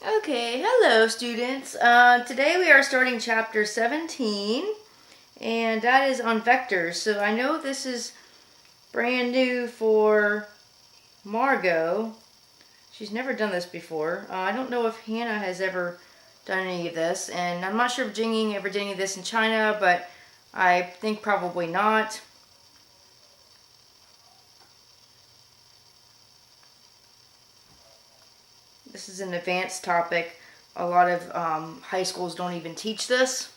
Okay, hello students. Today we are starting chapter 17, and that is on vectors. So I know this is brand new for Margot. She's never done this before. I don't know if Hannah has ever done any of this, and I'm not sure if Jingying ever did any of this in China, but I think probably not. This is an advanced topic. A lot of high schools don't even teach this.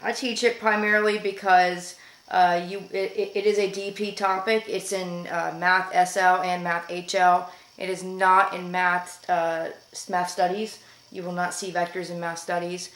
I teach it primarily because it is a DP topic. It's in Math SL and Math HL. It is not in Math Studies. You will not see vectors in Math Studies.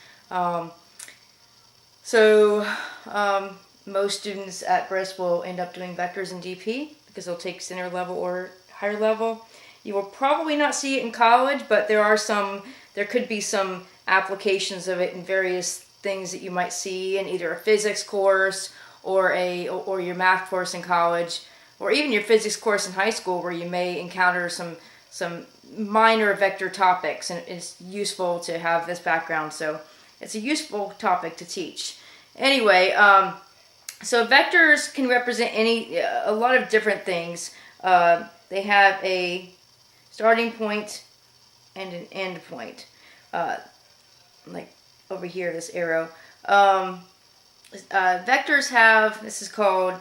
Most students at Brisk will end up doing vectors in DP because they'll take center level or higher level. You will probably not see it in college, but there could be some applications of it in various things that you might see in either a physics course or your math course in college, or even your physics course in high school, where you may encounter some minor vector topics, and it's useful to have this background. So it's a useful topic to teach. Anyway, so vectors can represent a lot of different things. They have a starting point and an end point, like over here, this arrow. Vectors have, this is called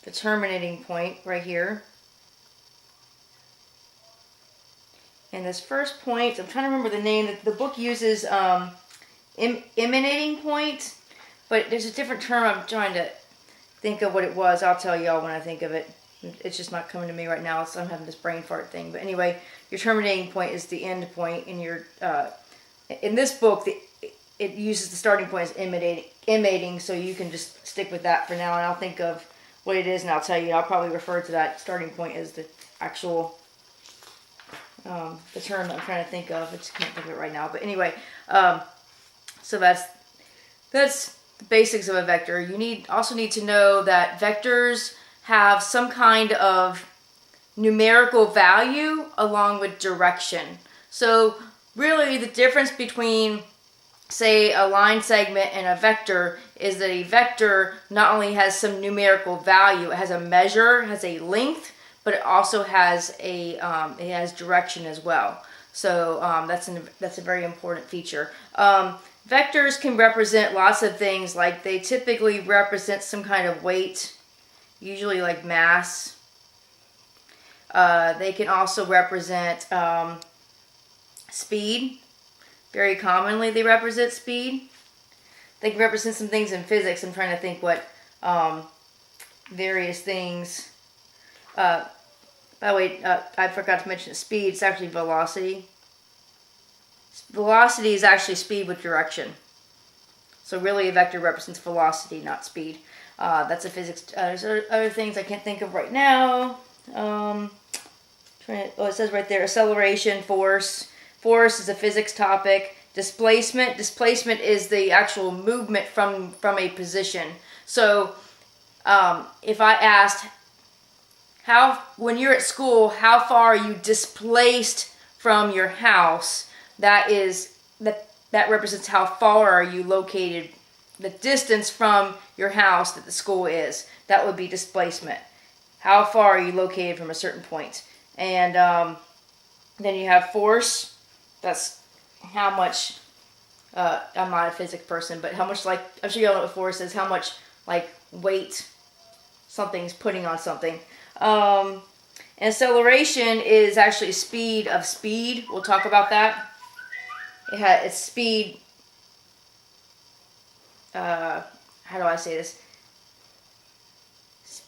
the terminating point right here. And this first point, I'm trying to remember the name that the book uses, emanating point, but there's a different term. I'm trying to think of what it was. I'll tell y'all when I think of it. It's just not coming to me right now, so I'm having this brain fart thing. But anyway, your terminating point is the end point. In this book, it uses the starting point as emanating, so you can just stick with that for now, and I'll think of what it is, and I'll tell you. I'll probably refer to that starting point as the actual, the term that I'm trying to think of. I just can't think of it right now. But anyway, so that's the basics of a vector. You also need to know that vectors have some kind of numerical value along with direction. So really the difference between, say, a line segment and a vector is that a vector not only has some numerical value, it has a measure, has a length, but it also has it has direction as well. So that's a very important feature. Vectors can represent lots of things. Like, they typically represent some kind of weight, usually like mass. They can also represent speed. Very commonly they represent speed. They can represent some things in physics. I'm trying to think what various things. By the way, I forgot to mention speed. It's actually velocity. Velocity is actually speed with direction. So really a vector represents velocity, not speed. That's a physics. There's other things I can't think of right now. It says right there, acceleration, force. Force is a physics topic. Displacement is the actual movement from a position. So if I asked, when you're at school, how far are you displaced from your house? That represents how far are you located, the distance from your house that the school is. That would be displacement. How far are you located from a certain point? And then you have force. That's how much, I'm not a physics person, but how much, I'm sure you all know what force is, how much, weight something's putting on something. And acceleration is actually speed of speed. We'll talk about that. It's speed, how do I say this?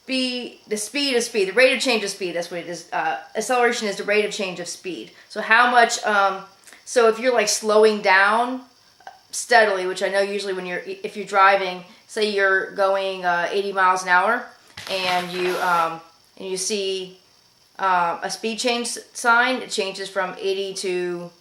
The speed of speed, the rate of change of speed, that's what it is. Acceleration is the rate of change of speed. So how much, so if you're slowing down steadily, which I know usually if you're driving, say you're going 80 miles an hour, and you see a speed change sign, it changes from 80 to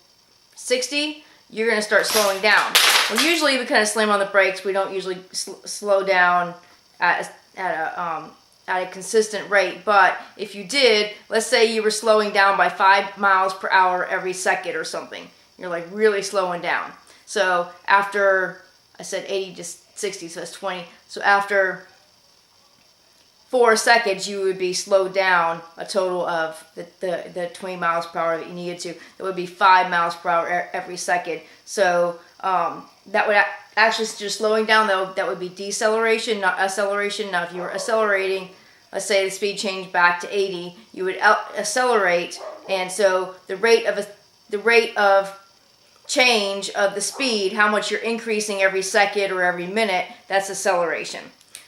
60, you're going to start slowing down. Well, usually we kind of slam on the brakes. We don't usually slow down at a at a consistent rate. But if you did, let's say you were slowing down by 5 miles per hour every second or something, you're like really slowing down. So after, I said 80 to 60, so that's 20. So after 4 seconds, you would be slowed down a total of the 20 miles per hour that you needed to. That would be 5 miles per hour every second. So that would actually, just slowing down, though, that would be deceleration, not acceleration. Now, if you were accelerating, let's say the speed changed back to 80, you would accelerate, and so the rate of change of the speed, how much you're increasing every second or every minute, that's acceleration.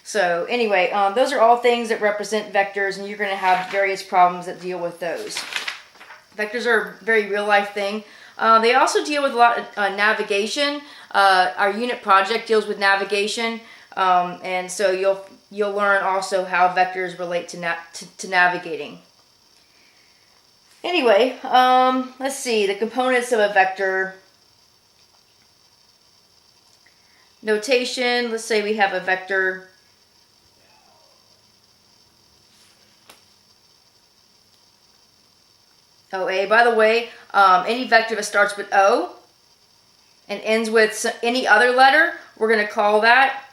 So anyway, those are all things that represent vectors, and you're going to have various problems that deal with those. Vectors are a very real life thing. They also deal with a lot of navigation. Our unit project deals with navigation, and so you'll learn also how vectors relate to navigating. Anyway, let's see the components of a vector. Notation. Let's say we have a vector. OA. By the way, any vector that starts with O and ends with any other letter, we're going to call that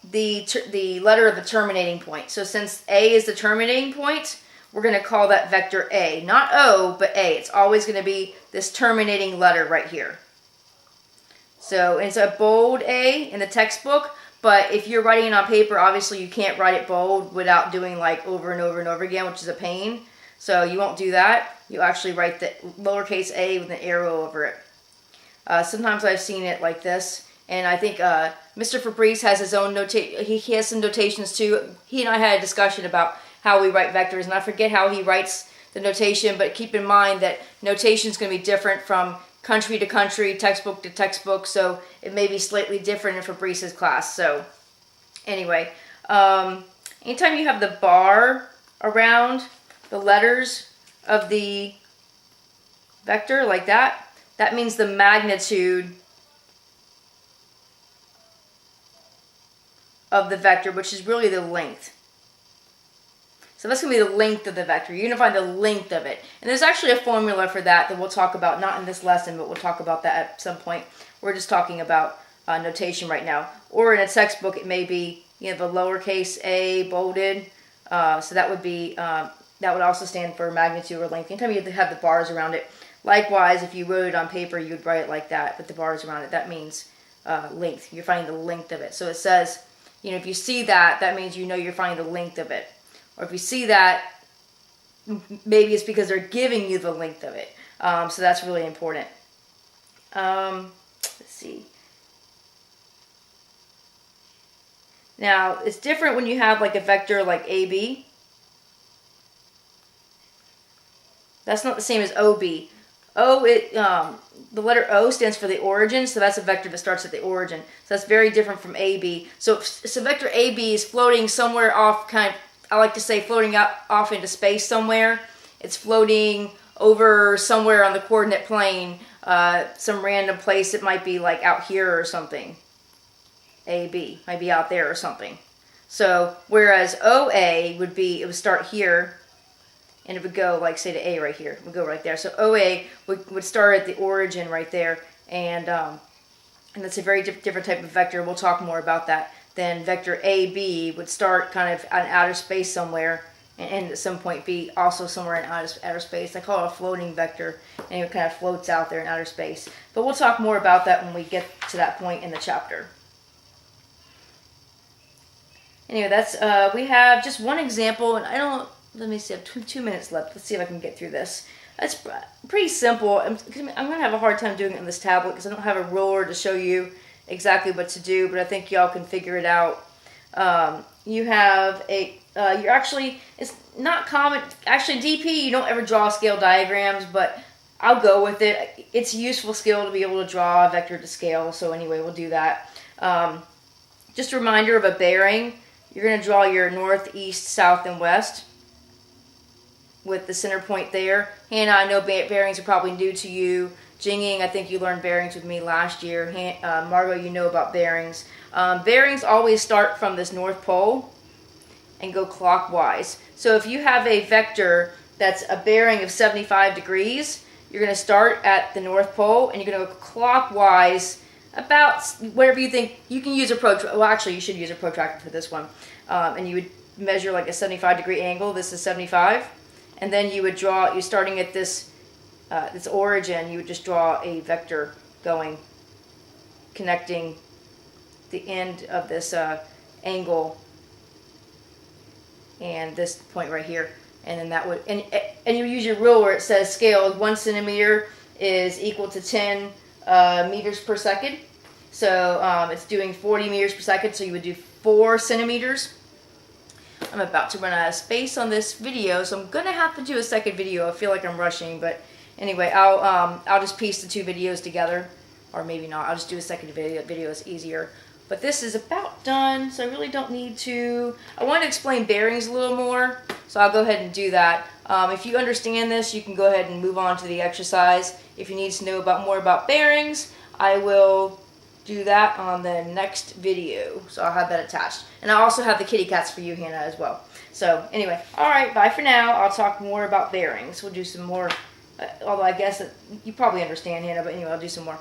the letter of the terminating point. So since A is the terminating point, we're going to call that vector A. Not O, but A. It's always going to be this terminating letter right here. So it's a bold A in the textbook, but if you're writing it on paper, obviously you can't write it bold without doing like over and over and over again, which is a pain. So you won't do that. You actually write the lowercase a with an arrow over it. Sometimes I've seen it like this, and I think Mr. Fabrice has his own notation. He has some notations too. He and I had a discussion about how we write vectors, and I forget how he writes the notation, but keep in mind that notation is going to be different from country to country, textbook to textbook, so it may be slightly different in Fabrice's class. So anyway, anytime you have the bar around the letters of the vector like that, that means the magnitude of the vector, which is really the length. So that's going to be the length of the vector. You're going to find the length of it. And there's actually a formula for that we'll talk about, not in this lesson, but we'll talk about that at some point. We're just talking about notation right now. Or in a textbook, it may be, the lowercase a bolded. So that would be, that would also stand for magnitude or length. Anytime you have the bars around it. Likewise, if you wrote it on paper, you would write it like that, with the bars around it. That means length. You're finding the length of it. So it says, if you see that, that means you're finding the length of it. Or if you see that, maybe it's because they're giving you the length of it. So that's really important. Let's see. Now, it's different when you have like a vector like AB. That's not the same as OB. The letter O stands for the origin, so that's a vector that starts at the origin. So that's very different from AB. So vector AB is floating somewhere off, I like to say floating off into space somewhere. It's floating over somewhere on the coordinate plane, some random place. It might be like out here or something. AB might be out there or something. So whereas OA would start here, and it would go like say to A right here. It would go right there. So OA would start at the origin right there, and that's a very different type of vector. We'll talk more about that. Then vector AB would start kind of in outer space somewhere and end at some point be also somewhere in outer space. I call it a floating vector, and it kind of floats out there in outer space. But we'll talk more about that when we get to that point in the chapter. Anyway, that's we have just one example, and let me see, I have 2 minutes left. Let's see if I can get through this. It's pretty simple. I'm going to have a hard time doing it on this tablet because I don't have a ruler to show you exactly what to do, but I think y'all can figure it out. You have it's not common, actually DP, you don't ever draw scale diagrams, but I'll go with it. It's a useful skill to be able to draw a vector to scale, so anyway, we'll do that. Just a reminder of a bearing. You're going to draw your north, east, south, and west with the center point there. Hannah, I know bearings are probably new to you. Jinging, I think you learned bearings with me last year. Margot, you know about bearings. Bearings always start from this North Pole, and go clockwise. So if you have a vector that's a bearing of 75 degrees, you're going to start at the North Pole and you're going to go clockwise about whatever you think. You can use a protractor. Well, actually, you should use a protractor for this one. And you would measure like a 75-degree angle. This is 75. And then you would draw, you're starting at this origin, you would just draw a vector going, connecting the end of this angle and this point right here. And then that would, and you use your rule where it says scale 1 centimeter is equal to 10 meters per second. So it's doing 40 meters per second, so you would do 4 centimeters. I'm about to run out of space on this video, so I'm going to have to do a second video. I feel like I'm rushing, but anyway, I'll just piece the 2 videos together, or maybe not. I'll just do a second video. It's easier. But this is about done, so I really don't need to. I want to explain bearings a little more, so I'll go ahead and do that. If you understand this, you can go ahead and move on to the exercise. If you need to know more about bearings, I will do that on the next video. So I'll have that attached. And I'll also have the kitty cats for you, Hannah, as well. So anyway, alright, bye for now. I'll talk more about bearings. We'll do some more, although I guess that you probably understand, Hannah, but anyway, I'll do some more.